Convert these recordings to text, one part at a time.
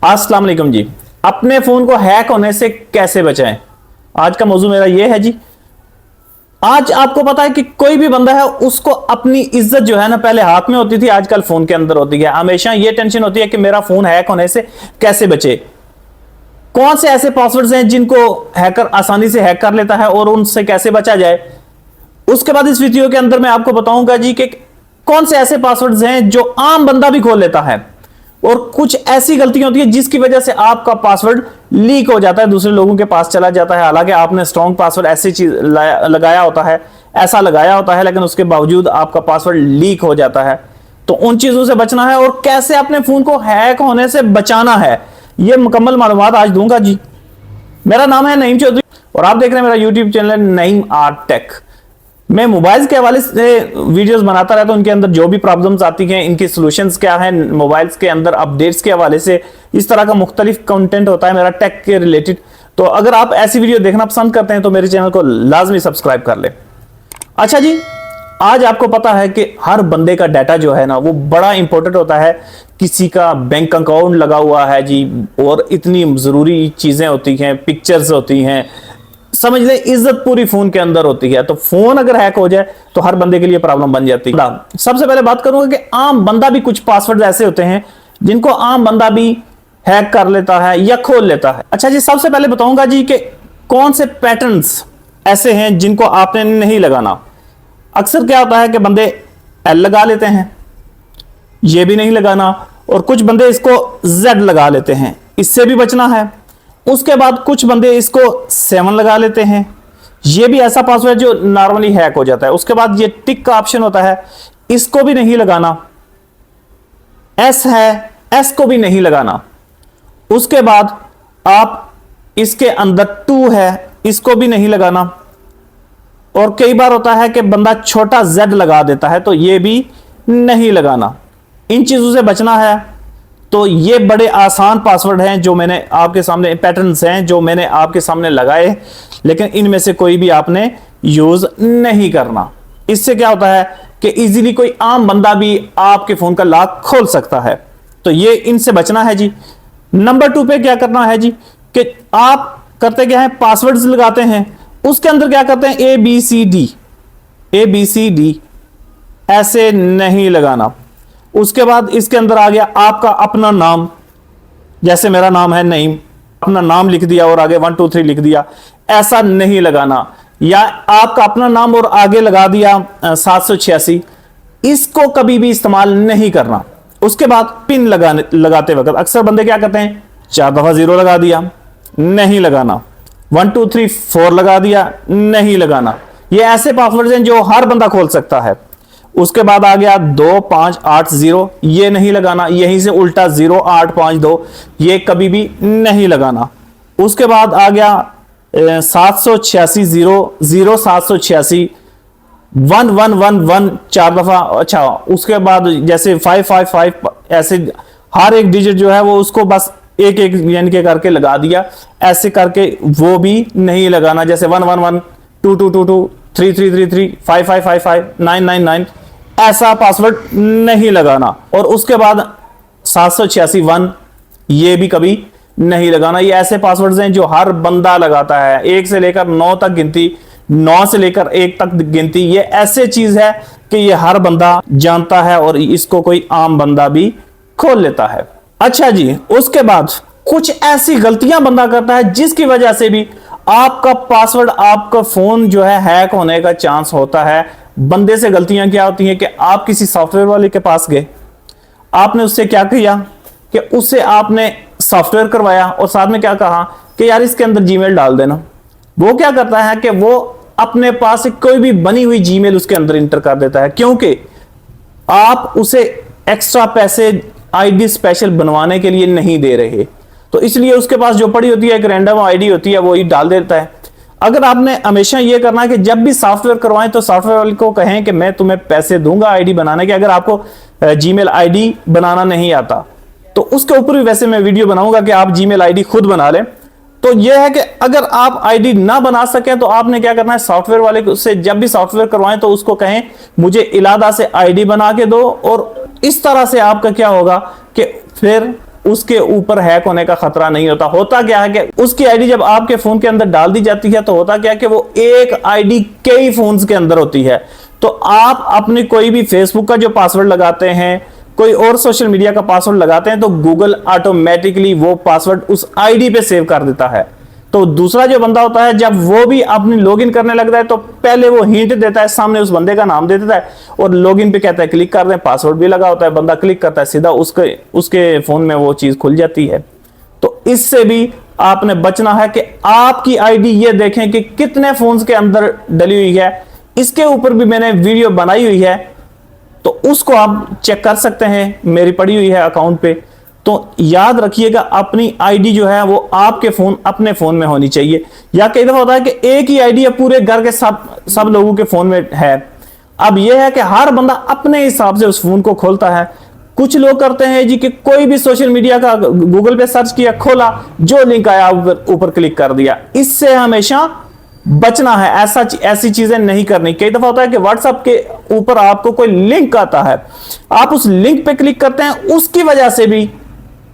अस्सलाम वालेकुम जी। अपने फोन को हैक होने से कैसे बचाएं, आज का मौजूद मेरा ये है जी। आज आपको पता है कि कोई भी बंदा है उसको अपनी इज्जत जो है ना पहले हाथ में होती थी, आजकल फोन के अंदर होती है। हमेशा ये टेंशन होती है कि मेरा फोन हैक होने से कैसे बचे, कौन से ऐसे पासवर्ड्स हैं जिनको हैकर आसानी से हैक कर लेता है और उनसे कैसे बचा जाए। उसके बाद इस वीडियो के अंदर मैं आपको बताऊंगा जी कि कौन से ऐसे पासवर्ड्स हैं जो आम बंदा भी खोल लेता है और कुछ ऐसी गलतियां होती है जिसकी वजह से आपका पासवर्ड लीक हो जाता है, दूसरे लोगों के पास चला जाता है। हालांकि आपने स्ट्रॉन्ग पासवर्ड ऐसी चीज लगाया होता है, ऐसा लगाया होता है, लेकिन उसके बावजूद आपका पासवर्ड लीक हो जाता है। तो उन चीजों से बचना है और कैसे अपने फोन को हैक होने से बचाना है, यह मुकम्मल मालूमात आज दूंगा जी। मेरा नाम है नईम चौधरी और आप देख रहे हैं मेरा YouTube channel Naeem art tech. मैं मोबाइल्स के हवाले से वीडियोस बनाता रहता हूं, उनके अंदर जो भी प्रॉब्लम्स आती हैं, इनकी सॉल्यूशंस क्या हैं, मोबाइल्स के अंदर अपडेट्स के हवाले से इस तरह का मुख्तलिफ कंटेंट होता है मेरा टेक के रिलेटेड। तो अगर आप ऐसी वीडियो देखना पसंद करते हैं तो मेरे चैनल को लाजमी सब्सक्राइब कर ले। अच्छा जी, आज आपको पता है कि हर बंदे का डाटा जो है ना वो बड़ा इंपॉर्टेंट होता है। किसी का बैंक अकाउंट लगा हुआ है जी और इतनी जरूरी चीजें होती हैं, पिक्चर्स होती हैं, समझ ले इज्जत पूरी फोन के अंदर होती है। तो फोन अगर हैक हो जाए तो हर बंदे के लिए प्रॉब्लम बन जाती है। सबसे पहले बात करूंगा कि आम बंदा भी कुछ पासवर्ड ऐसे होते हैं जिनको आम बंदा भी हैक कर लेता है या खोल लेता है। अच्छा जी, सबसे पहले बताऊंगा जी कि कौन से पैटर्न्स ऐसे हैं जिनको आपने नहीं लगाना। अक्सर क्या होता है कि बंदे एल लगा लेते हैं, ये भी नहीं लगाना, और कुछ बंदे इसको जेड लगा लेते हैं, इससे भी बचना है। उसके बाद कुछ बंदे इसको 7 लगा लेते हैं, ये भी ऐसा पासवर्ड जो नॉर्मली हैक हो जाता है। उसके बाद ये टिक का ऑप्शन होता है, इसको भी नहीं लगाना। एस है, एस को भी नहीं लगाना। उसके बाद आप इसके अंदर 2 है, इसको भी नहीं लगाना। और कई बार होता है कि बंदा छोटा जेड लगा देता है, तो ये भी नहीं लगाना। इन चीजों से बचना है। तो ये बड़े आसान पासवर्ड हैं जो मैंने आपके सामने, पैटर्न्स हैं जो मैंने आपके सामने लगाए, लेकिन इनमें से कोई भी आपने यूज नहीं करना। इससे क्या होता है कि इजीली कोई आम बंदा भी आपके फोन का लॉक खोल सकता है। तो ये इनसे बचना है जी। नंबर 2 पे क्या करना है जी कि आप करते क्या है, पासवर्ड्स लगाते हैं, उसके अंदर क्या करते हैं ABCD ऐसे नहीं लगाना। उसके बाद इसके अंदर आ गया आपका अपना नाम, जैसे मेरा नाम है नईम, अपना नाम लिख दिया और आगे 1 2 3 लिख दिया, ऐसा नहीं लगाना। या आपका अपना नाम और आगे लगा दिया 786, इसको कभी भी इस्तेमाल नहीं करना। उसके बाद पिन लगाते वक्त अक्सर बंदे क्या करते हैं, 4 दफा 0 लगा दिया, नहीं लगाना। 1 2 3 4 लगा दिया, नहीं लगाना। ये ऐसे पासवर्ड हैं जो हर बंदा खोल सकता है। उसके बाद आ गया 2 5 8 0, ये नहीं लगाना। यहीं से उल्टा 0 8 5 2, ये कभी भी नहीं लगाना। उसके बाद आ गया 786 0 0 786 1 1 1 1 4 दफा। अच्छा, उसके बाद जैसे 5 5 5, ऐसे हर एक डिजिट जो है वो उसको बस एक एक यानी के करके लगा दिया, ऐसे करके वो भी नहीं लगाना। जैसे 1 1 1 2 2 2 2 3 3 3 3 5 5 5 5 9 9 9, ऐसा पासवर्ड नहीं लगाना। और उसके बाद 786 1, ये भी कभी नहीं लगाना। ये ऐसे पासवर्ड्स हैं जो हर बंदा लगाता है, 1 से लेकर 9 तक गिनती, 9 से लेकर 1 तक गिनती। ये ऐसे चीज है कि ये हर बंदा जानता है और इसको कोई आम बंदा भी खोल लेता है। अच्छा जी, उसके बाद कुछ ऐसी गलतियां बंदा करता है जिसकी वजह से भी आपका पासवर्ड, आपका फोन जो है हैक होने का चांस होता है। बंदे से गलतियां क्या होती हैं कि आप किसी सॉफ्टवेयर वाले के पास गए, आपने उससे क्या किया कि उससे आपने सॉफ्टवेयर करवाया और साथ में क्या कहा कि यार इसके अंदर जीमेल डाल देना। वो क्या करता है कि वो अपने पास से कोई भी बनी हुई जीमेल उसके अंदर इंटर कर देता है, क्योंकि आप उसे एक्स्ट्रा पैसे आईडी स्पेशल बनवाने के लिए नहीं दे रहे। तो इसलिए उसके पास जो पड़ी होती है एक रैंडम आईडी होती है, वो ही डाल देता है। अगर आपने हमेशा ये करना है कि जब भी सॉफ्टवेयर करवाएं तो सॉफ्टवेयर वाले को कहें कि मैं तुम्हें पैसे दूंगा आईडी बनाने के, अगर आपको जीमेल आईडी बनाना नहीं आता तो उसके ऊपर भी वैसे मैं वीडियो बनाऊंगा कि आप जीमेल आईडी खुद बना लें। तो यह है कि अगर आप आईडी ना बना सकें तो आपने क्या करना है, सॉफ्टवेयर वाले से जब भी सॉफ्टवेयर करवाएं तो उसको कहें मुझे इलादा से आईडी बना के दो, और इस तरह से आपका क्या होगा कि फिर उसके ऊपर हैक होने का खतरा नहीं होता। होता क्या है कि उसकी आईडी जब आपके फोन के अंदर डाल दी जाती है तो होता क्या है कि वो एक आईडी कई फोन्स के अंदर होती है। तो आप अपने कोई भी फेसबुक का जो पासवर्ड लगाते हैं, कोई और सोशल मीडिया का पासवर्ड लगाते हैं, तो गूगल ऑटोमेटिकली वो पासवर्ड उस आईडी पे सेव कर देता है। तो दूसरा जो बंदा होता है, जब वो भी अपनी लॉगिन करने लगता है तो पहले वो हिंट देता है, सामने उस बंदे का नाम दे देता है और लॉगिन पे कहता है क्लिक कर दें, पासवर्ड भी लगा होता है, बंदा क्लिक करता है, सीधा उसके फोन में वो चीज खुल जाती है। तो इससे भी आपने बचना है कि आपकी आईडी ये देखें कि कितने फोन्स के अंदर डली हुई है। इसके ऊपर भी मैंने वीडियो बनाई हुई है, तो उसको आप चेक कर सकते हैं, मेरी पड़ी हुई है अकाउंट पे। तो याद रखिएगा, अपनी आईडी जो है वो आपके फोन अपने फोन में होनी चाहिए। या कई दफा होता है कि एक ही आईडी है पूरे घर के सब लोगों के फोन में है। अब यह है कि हर बंदा अपने हिसाब से उस फोन को खोलता है। कुछ लोग करते हैं जी कि कोई भी सोशल मीडिया का गूगल पे सर्च किया, खोला, जो लिंक आया ऊपर क्लिक कर दिया। इससे हमेशा बचना है, ऐसी चीजें नहीं करनी। कई दफा होता है कि व्हाट्सएप के ऊपर आपको कोई लिंक आता है, आप उस लिंक पे क्लिक करते हैं, उसकी वजह से भी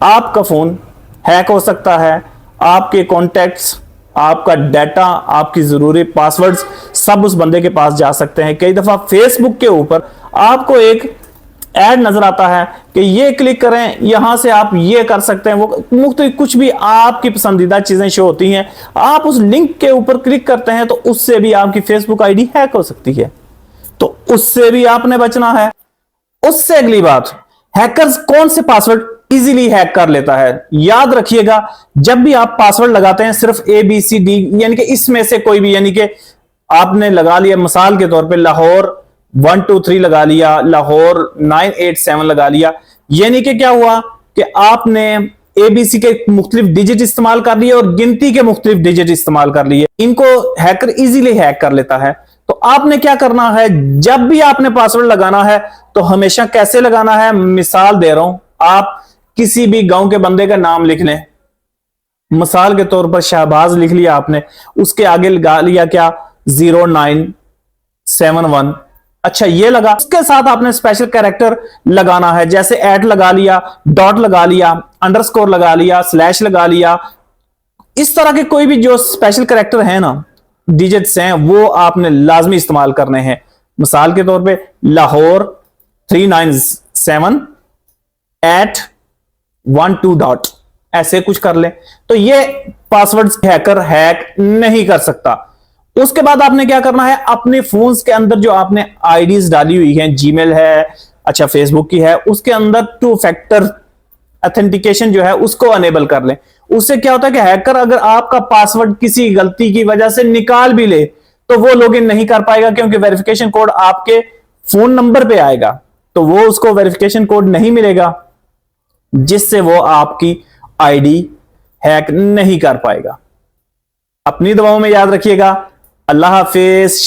आपका फोन हैक हो सकता है। आपके कॉन्टैक्ट्स, आपका डाटा, आपकी जरूरी पासवर्ड्स सब उस बंदे के पास जा सकते हैं। कई दफा फेसबुक के ऊपर आपको एक ऐड नजर आता है कि ये क्लिक करें, यहां से आप ये कर सकते हैं, वो मुख्तलिफ कुछ भी आपकी पसंदीदा चीजें शो होती हैं। आप उस लिंक के ऊपर क्लिक करते हैं तो उससे भी आपकी फेसबुक आईडी हैक हो सकती है। तो उससे भी आपने बचना है। उससे अगली बात, हैकर्स कौन से पासवर्ड इजीली हैक कर लेता है। याद रखिएगा, जब भी आप पासवर्ड लगाते हैं सिर्फ ABCD यानी कि इसमें से कोई भी, यानी कि आपने लगा लिया मिसाल के तौर पे लाहौर 123 लगा लिया, लाहौर 987 लगा लिया, यानी कि क्या हुआ कि आपने ABC के मुख्तलिफ डिजिट इस्तेमाल कर लिए और गिनती के मुख्तलिफ डिजिट इस्तेमाल कर लिए। इनको हैकर इजीली हैक कर लेता है। तो आपने क्या करना है, जब भी आपने पासवर्ड लगाना है तो हमेशा कैसे लगाना है, मिसाल दे रहा हूं, आप किसी भी गांव के बंदे का नाम लिख लें, मिसाल के तौर पर शहबाज लिख लिया आपने, उसके आगे लगा लिया क्या 0971। अच्छा, ये लगा, उसके साथ आपने स्पेशल कैरेक्टर लगाना है, जैसे ऐट लगा लिया, डॉट लगा लिया, अंडरस्कोर लगा लिया, स्लैश लगा लिया। इस तरह के कोई भी जो स्पेशल कैरेक्टर है ना, डिजिट्स हैं, वो आपने लाजमी इस्तेमाल करने हैं। मिसाल के तौर पे लाहौर 397 @12 ऐसे कुछ कर लें, तो ये पासवर्ड हैकर हैक नहीं कर सकता। उसके बाद आपने क्या करना है, अपने फोन्स के अंदर जो आपने आईडीज डाली हुई हैं, जीमेल है, अच्छा फेसबुक की है, उसके अंदर 2 फैक्टर ऑथेंटिकेशन जो है उसको अनेबल कर लें। उससे क्या होता है कि हैकर अगर आपका पासवर्ड किसी गलती की वजह से निकाल भी ले तो वो लॉगिन नहीं कर पाएगा, क्योंकि वेरिफिकेशन कोड आपके फोन नंबर पे आएगा, तो वो उसको वेरिफिकेशन कोड नहीं मिलेगा, जिससे वो आपकी आईडी हैक नहीं कर पाएगा। अपनी दुआओं में याद रखिएगा। अल्लाह हाफिज।